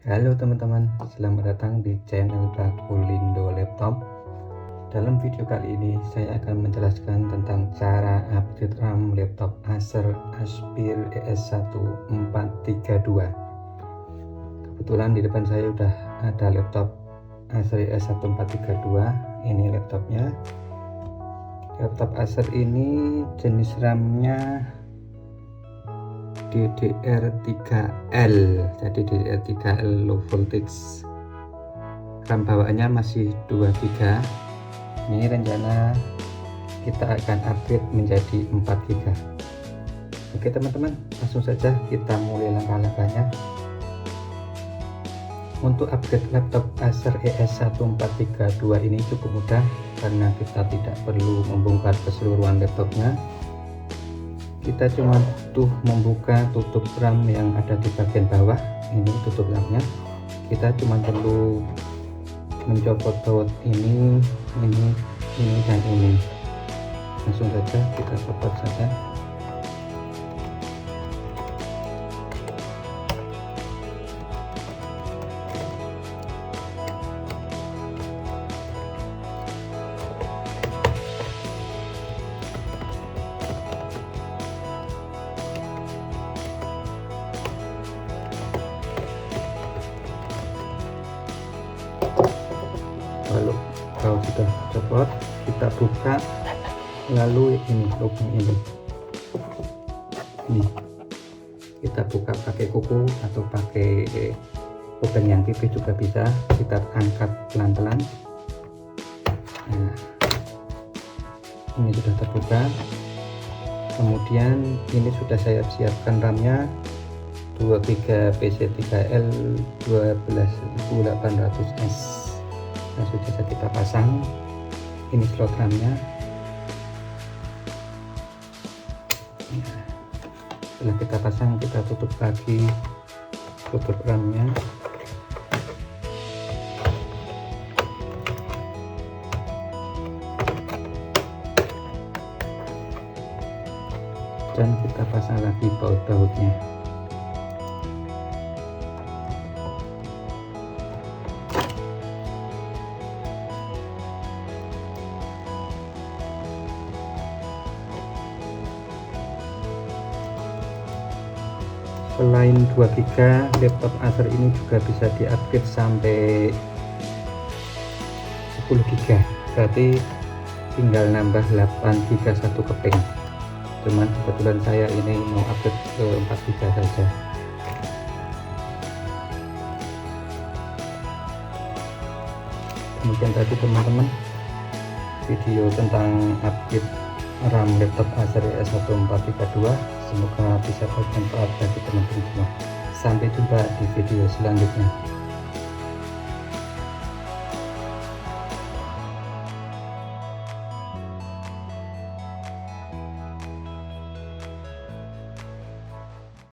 Halo teman-teman, selamat datang di channel Bakulindo Laptop. Dalam video kali ini saya akan menjelaskan tentang cara update RAM laptop Acer Aspire ES1432. Kebetulan di depan saya udah ada laptop Acer ES1432. Ini laptopnya. Laptop Acer ini jenis RAM-nya DDR3L, jadi DDR3L low voltage. RAM bawaannya masih 2 GB. Ini rencana kita akan upgrade menjadi 4 GB. Oke teman-teman, langsung saja kita mulai langkah-langkahnya. Untuk upgrade laptop Acer ES1432 ini cukup mudah karena kita tidak perlu membongkar keseluruhan laptopnya. Kita cuma butuh membuka tutup RAM yang ada di bagian bawah. Ini tutup RAM-nya. Kita cuma perlu mencopot baut ini dan ini. Langsung saja kita copot saja. Lalu kalau sudah copot, kita buka, lalu ini lubang ini kita buka pakai kuku atau pakai lubang yang tipis juga bisa. Kita angkat pelan-pelan. Nah, ini sudah terbuka. Kemudian ini sudah saya siapkan RAM-nya 2 GB PC3L 12800S. Nah, sudah kita pasang. Ini slot RAM-nya. Setelah kita pasang, kita tutup lagi tutup RAM-nya. Dan kita pasang lagi baut-bautnya. Selain 2 GB, laptop Acer ini juga bisa di-upgrade sampai 10 GB. Berarti tinggal nambah 8 GB satu keping. Cuman kebetulan saya ini mau upgrade ke 4 GB saja. Demikian tadi teman-teman video tentang upgrade RAM laptop Acer ES1432. Semoga bisa bermanfaat bagi teman-teman semua. Sampai jumpa di video selanjutnya.